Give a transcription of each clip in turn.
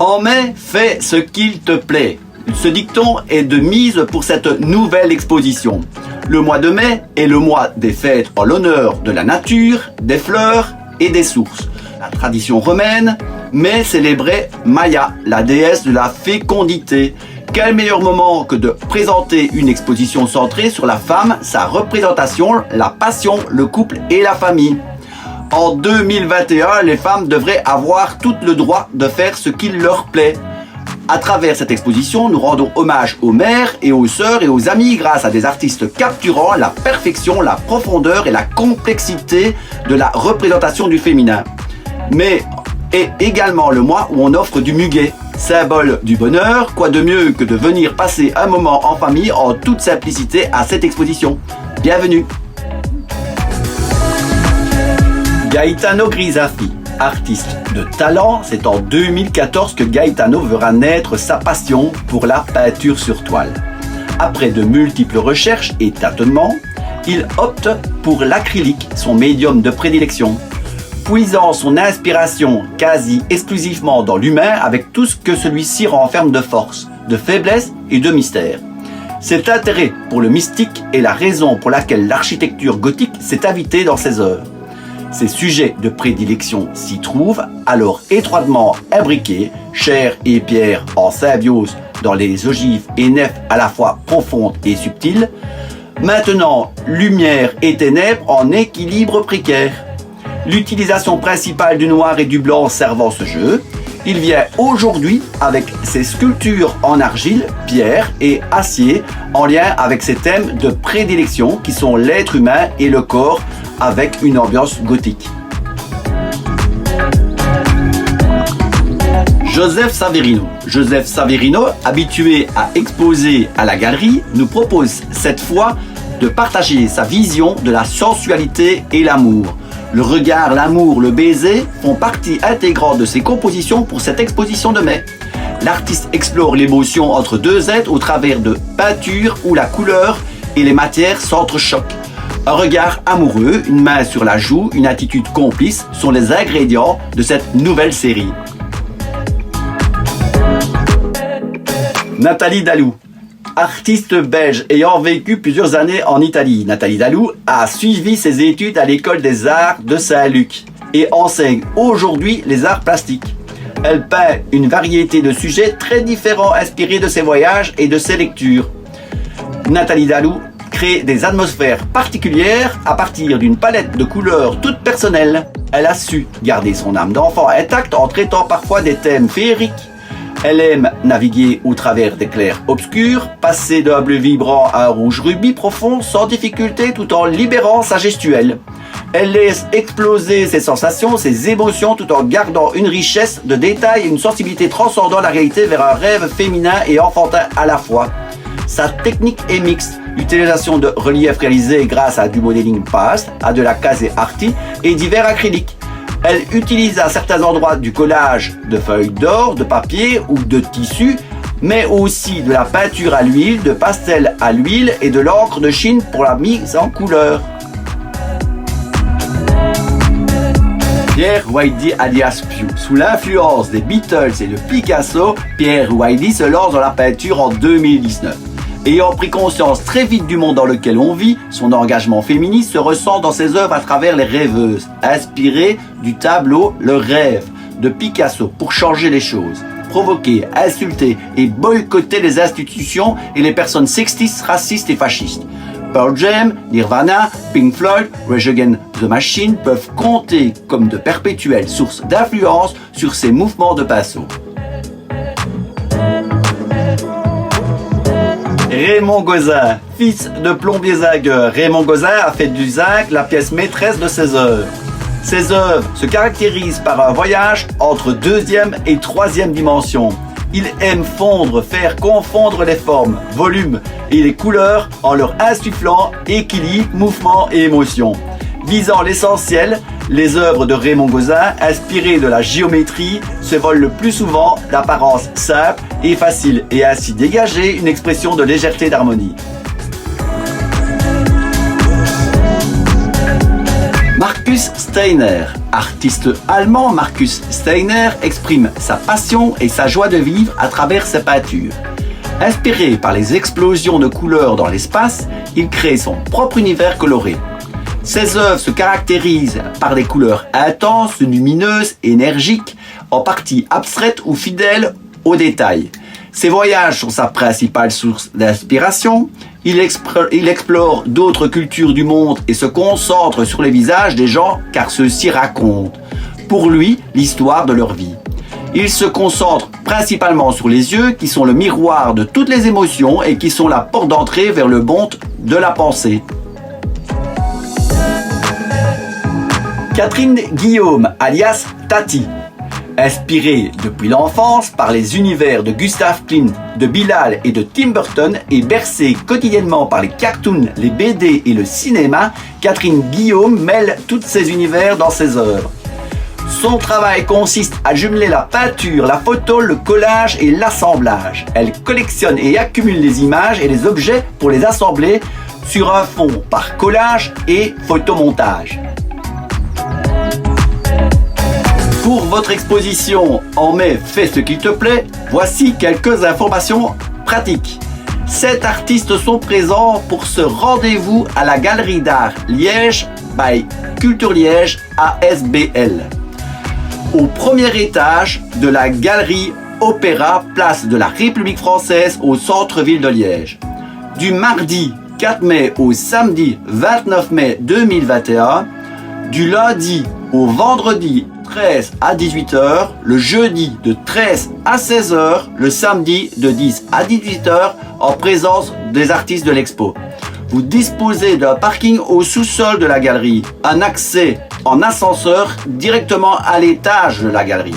En mai, fais ce qu'il te plaît. Ce dicton est de mise pour cette nouvelle exposition. Le mois de mai est le mois des fêtes en l'honneur de la nature, des fleurs et des sources. La tradition romaine, mai célébrait Maya, la déesse de la fécondité. Quel meilleur moment que de présenter une exposition centrée sur la femme, sa représentation, la passion, le couple et la famille. En 2021, les femmes devraient avoir tout le droit de faire ce qu'il leur plaît. À travers cette exposition, nous rendons hommage aux mères et aux sœurs et aux amis grâce à des artistes capturant la perfection, la profondeur et la complexité de la représentation du féminin. Mais est également le mois où on offre du muguet, symbole du bonheur. Quoi de mieux que de venir passer un moment en famille en toute simplicité à cette exposition. Bienvenue. Gaetano Grisaffi, artiste de talent, c'est en 2014 que Gaetano verra naître sa passion pour la peinture sur toile. Après de multiples recherches et tâtonnements, il opte pour l'acrylique, son médium de prédilection, puisant son inspiration quasi exclusivement dans l'humain avec tout ce que celui-ci renferme de force, de faiblesse et de mystère. Cet intérêt pour le mystique est la raison pour laquelle l'architecture gothique s'est invitée dans ses œuvres. Ses sujets de prédilection s'y trouvent, alors étroitement imbriqués, chair et pierre en symbiose dans les ogives et nefs à la fois profondes et subtiles. Maintenant, lumière et ténèbres en équilibre précaire. L'utilisation principale du noir et du blanc servant ce jeu, il vient aujourd'hui avec ses sculptures en argile, pierre et acier en lien avec ses thèmes de prédilection qui sont l'être humain et le corps avec une ambiance gothique. Joseph Saverino, habitué à exposer à la galerie, nous propose cette fois de partager sa vision de la sensualité et l'amour. Le regard, l'amour, le baiser font partie intégrante de ses compositions pour cette exposition de mai. L'artiste explore l'émotion entre deux êtres au travers de peintures où la couleur et les matières s'entrechoquent. Un regard amoureux, une main sur la joue, une attitude complice sont les ingrédients de cette nouvelle série. Nathalie Dalou, artiste belge ayant vécu plusieurs années en Italie. Nathalie Dalou a suivi ses études à l'école des arts de Saint-Luc et enseigne aujourd'hui les arts plastiques. Elle peint une variété de sujets très différents inspirés de ses voyages et de ses lectures. Nathalie Dalou crée des atmosphères particulières à partir d'une palette de couleurs toute personnelle. Elle a su garder son âme d'enfant intacte en traitant parfois des thèmes féeriques. Elle aime naviguer au travers des clairs obscurs, passer d'un bleu vibrant à un rouge rubis profond sans difficulté tout en libérant sa gestuelle. Elle laisse exploser ses sensations, ses émotions tout en gardant une richesse de détails et une sensibilité transcendant la réalité vers un rêve féminin et enfantin à la fois. Sa technique est mixte, l'utilisation de reliefs réalisés grâce à du modeling paste, à de la casé-arty et divers acryliques. Elle utilise à certains endroits du collage de feuilles d'or, de papier ou de tissu, mais aussi de la peinture à l'huile, de pastel à l'huile et de l'encre de Chine pour la mise en couleur. Pierre Whitey alias Pew. Sous l'influence des Beatles et de Picasso, Pierre Whitey se lance dans la peinture en 2019. Ayant pris conscience très vite du monde dans lequel on vit, son engagement féministe se ressent dans ses œuvres à travers les rêveuses, inspirées du tableau Le Rêve de Picasso pour changer les choses, provoquer, insulter et boycotter les institutions et les personnes sexistes, racistes et fascistes. Pearl Jam, Nirvana, Pink Floyd, Rage Against the Machine peuvent compter comme de perpétuelles sources d'influence sur ces mouvements de pinceau. Raymond Gauzin, fils de plombier zingueur, Raymond Gauzin a fait du zinc la pièce maîtresse de ses œuvres. Ses œuvres se caractérisent par un voyage entre deuxième et troisième dimension. Il aime fondre, faire confondre les formes, volumes et les couleurs en leur insufflant équilibre, mouvement et émotion. Visant l'essentiel, les œuvres de Raymond Gauzin, inspirées de la géométrie, se volent le plus souvent d'apparence simple et facile et ainsi dégager une expression de légèreté et d'harmonie. Markus Steiner. Artiste allemand, Markus Steiner exprime sa passion et sa joie de vivre à travers ses peintures. Inspiré par les explosions de couleurs dans l'espace, il crée son propre univers coloré. Ses œuvres se caractérisent par des couleurs intenses, lumineuses, énergiques, en partie abstraites ou fidèles aux détails. Ses voyages sont sa principale source d'inspiration. Il explore d'autres cultures du monde et se concentre sur les visages des gens car ceux-ci racontent, pour lui, l'histoire de leur vie. Il se concentre principalement sur les yeux qui sont le miroir de toutes les émotions et qui sont la porte d'entrée vers le monde de la pensée. Catherine Guillaume, alias Tati. Inspirée depuis l'enfance par les univers de Gustav Klimt, de Bilal et de Tim Burton et bercée quotidiennement par les cartoons, les BD et le cinéma, Catherine Guillaume mêle tous ces univers dans ses œuvres. Son travail consiste à jumeler la peinture, la photo, le collage et l'assemblage. Elle collectionne et accumule les images et les objets pour les assembler sur un fond par collage et photomontage. Pour votre exposition en mai Fais ce qu'il te plaît, voici quelques informations pratiques. 7 artistes sont présents pour ce rendez-vous à la Galerie d'Art Liège by Culture Liège ASBL. Au premier étage de la Galerie Opéra, place de la République française au centre-ville de Liège. Du mardi 4 mai au samedi 29 mai 2021, du lundi au vendredi 13 à 18h, le jeudi de 13 à 16h, le samedi de 10 à 18h en présence des artistes de l'expo. Vous disposez d'un parking au sous-sol de la galerie, un accès en ascenseur directement à l'étage de la galerie.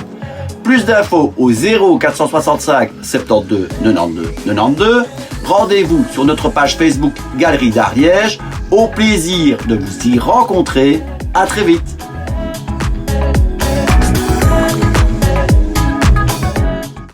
Plus d'infos au 0465 72 92 92. Rendez-vous sur notre page Facebook Galerie d'Art Liège. Au plaisir de vous y rencontrer. À très vite.